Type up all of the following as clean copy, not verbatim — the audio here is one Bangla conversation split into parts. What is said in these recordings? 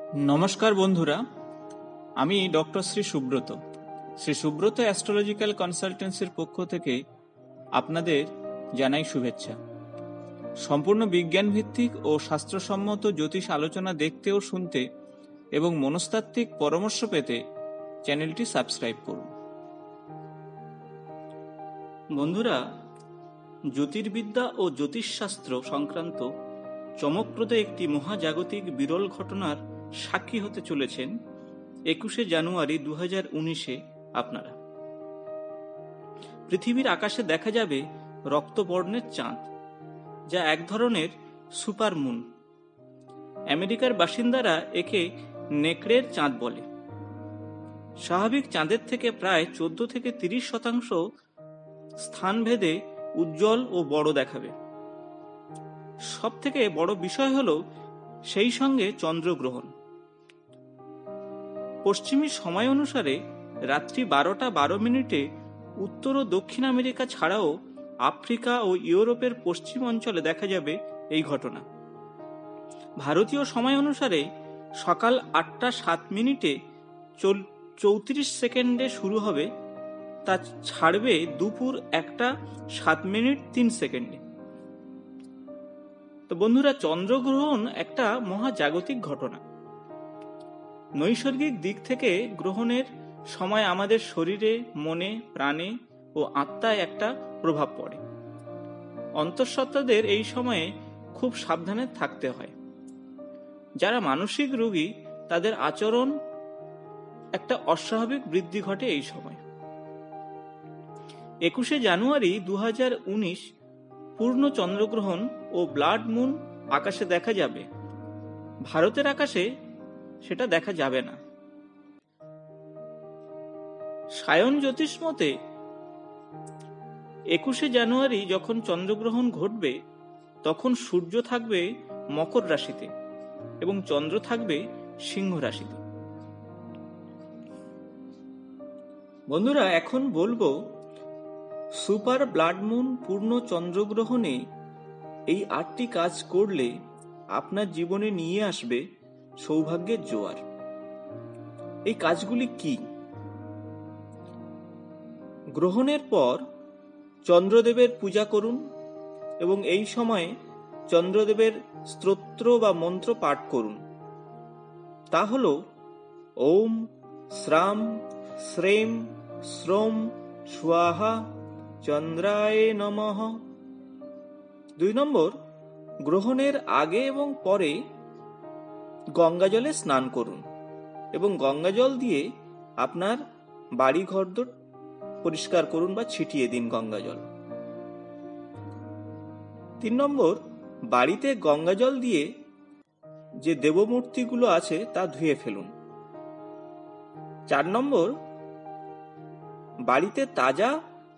নমস্কার বন্ধুরা, আমি ডক্টর শ্রী সুব্রত অ্যাস্ট্রোলজিক্যাল কনসালটেন্সির পক্ষ থেকে আপনাদের জানাই শুভেচ্ছা। সম্পূর্ণ বিজ্ঞান ভিত্তিক ও শাস্ত্রসম্মত জ্যোতিষ আলোচনা দেখতে ও শুনতে এবং মনস্তাত্ত্বিক পরামর্শ পেতে চ্যানেলটি সাবস্ক্রাইব করুন। বন্ধুরা, জ্যোতির্বিদ্যা ও জ্যোতিষশাস্ত্র সংক্রান্ত চমকপ্রদ একটি মহাজাগতিক বিরল ঘটনার সাক্ষী হতে চলেছেন 21শে জানুয়ারি 2019-এ আপনারা। পৃথিবীর আকাশে দেখা যাবে রক্তবর্ণের চাঁদ, যা এক ধরনের সুপারমুন। আমেরিকার বাসিন্দারা একে নেকড়ের চাঁদ বলে। স্বাভাবিক চাঁদের থেকে প্রায় 14 থেকে 30% স্থানভেদে উজ্জ্বল ও বড় দেখাবে। সব থেকে বড় বিষয় হলো সেই সঙ্গে চন্দ্রগ্রহণ। পশ্চিমী সময় অনুসারে রাত্রি 12:12 উত্তর ও দক্ষিণ আমেরিকা ছাড়াও আফ্রিকা ও ইউরোপের পশ্চিম অঞ্চলে দেখা যাবে এই ঘটনা। ভারতীয় সময় অনুসারে সকাল 8:07 34 শুরু হবে, তা ছাড়বে দুপুর 1:07 তো বন্ধুরা, চন্দ্রগ্রহণ একটা মহাজাগতিক ঘটনা। নৈসর্গিক দিক থেকে গ্রহণের সময় আমাদের শরীরে, মনে, প্রাণে ও আত্মায় একটা প্রভাব পড়ে। অন্তঃসত্ত্বাদের এই সময়ে খুব সাবধানে থাকতে হয়। যারা মানসিক রোগী তাদের আচরণ একটা অস্বাভাবিক বৃদ্ধি ঘটে এই সময়। 21শে জানুয়ারি 2019 পূর্ণ চন্দ্রগ্রহণ ও ব্লাড মুন আকাশে দেখা যাবে। ভারতের আকাশে সেটা দেখা যাবে না। সায়ন জ্যোতিষ মতে 21শে জানুয়ারি যখন চন্দ্রগ্রহণ ঘটবে, তখন সূর্য থাকবে মকর রাশিতে এবং চন্দ্র থাকবে সিংহ রাশিতে। বন্ধুরা, এখন বলবো সুপার ব্লাড মুন পূর্ণ চন্দ্রগ্রহণে এই 8টি কাজ করলে আপনার জীবনে নিয়ে আসবে সৌভাগ্যের জোয়ার। এই কাজগুলি কি? গ্রহণের পর চন্দ্রদেবের পূজা করুন এবং এই সময়ে চন্দ্রদেবের স্তোত্র বা মন্ত্র পাঠ করুন। তা হল ওম শ্রাম শ্রেম শ্রোম স্বাহা চন্দ্রায় নমঃ। 2 নম্বর, গ্রহণের আগে এবং পরে গঙ্গা জলে স্নান করুন এবং গঙ্গা জল দিয়ে আপনার বাড়ি ঘরদোর পরিষ্কার করুন বা ছিটিয়ে দিন গঙ্গা জল। 3 নম্বর, বাড়িতে গঙ্গা জল দিয়ে যে দেবমূর্তিগুলো আছে তা ধুয়ে ফেলুন। 4 নম্বর, বাড়িতে তাজা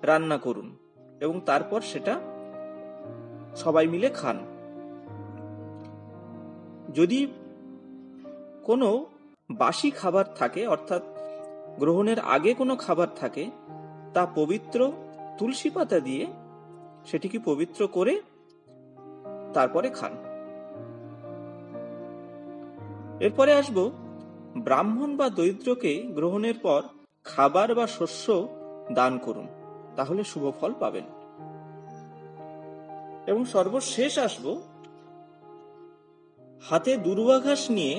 রান্না করুন এবং তারপর সেটা সবাই মিলে খান। যদি কোনো বাসি খাবার থাকে, অর্থাৎ গ্রহণের আগে কোনো খাবার থাকে, তা পবিত্র তুলসী পাতা দিয়ে সেটিকে পবিত্র করে তারপরে খান। এরপরে আসব, ব্রাহ্মণ বা দরিদ্রকে গ্রহণের পর খাবার বা শস্য দান করুন, তাহলে শুভ ফল পাবেন। এবং সর্বশেষ আসব, হাতে দুর্বা ঘাস নিয়ে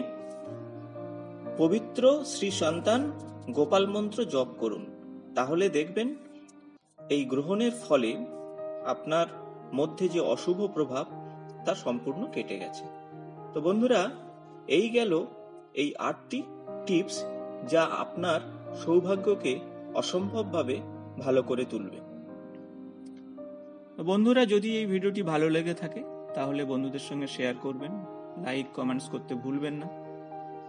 পবিত্র শ্রী সন্তান গোপাল মন্ত্র জপ করুন, তাহলে দেখবেন এই গ্রহণের ফলে আপনার মধ্যে যে অশুভ প্রভাব তা সম্পূর্ণ কেটে গেছে। তো বন্ধুরা, এই গেল এই 8টি টিপস যা আপনার সৌভাগ্যকে অসম্ভবভাবে ভালো করে তুলবে। বন্ধুরা, যদি এই ভিডিওটি ভালো লেগে থাকে তাহলে বন্ধুদের সঙ্গে শেয়ার করবেন, লাইক কমেন্টস করতে ভুলবেন না।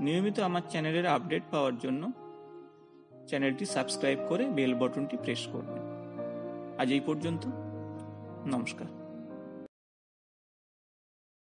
নিয়মিত আমার চ্যানেলের আপডেট পাওয়ার জন্য চ্যানেলটি সাবস্ক্রাইব করে বেল বাটনটি প্রেস করবেন। আজ এই পর্যন্ত, নমস্কার।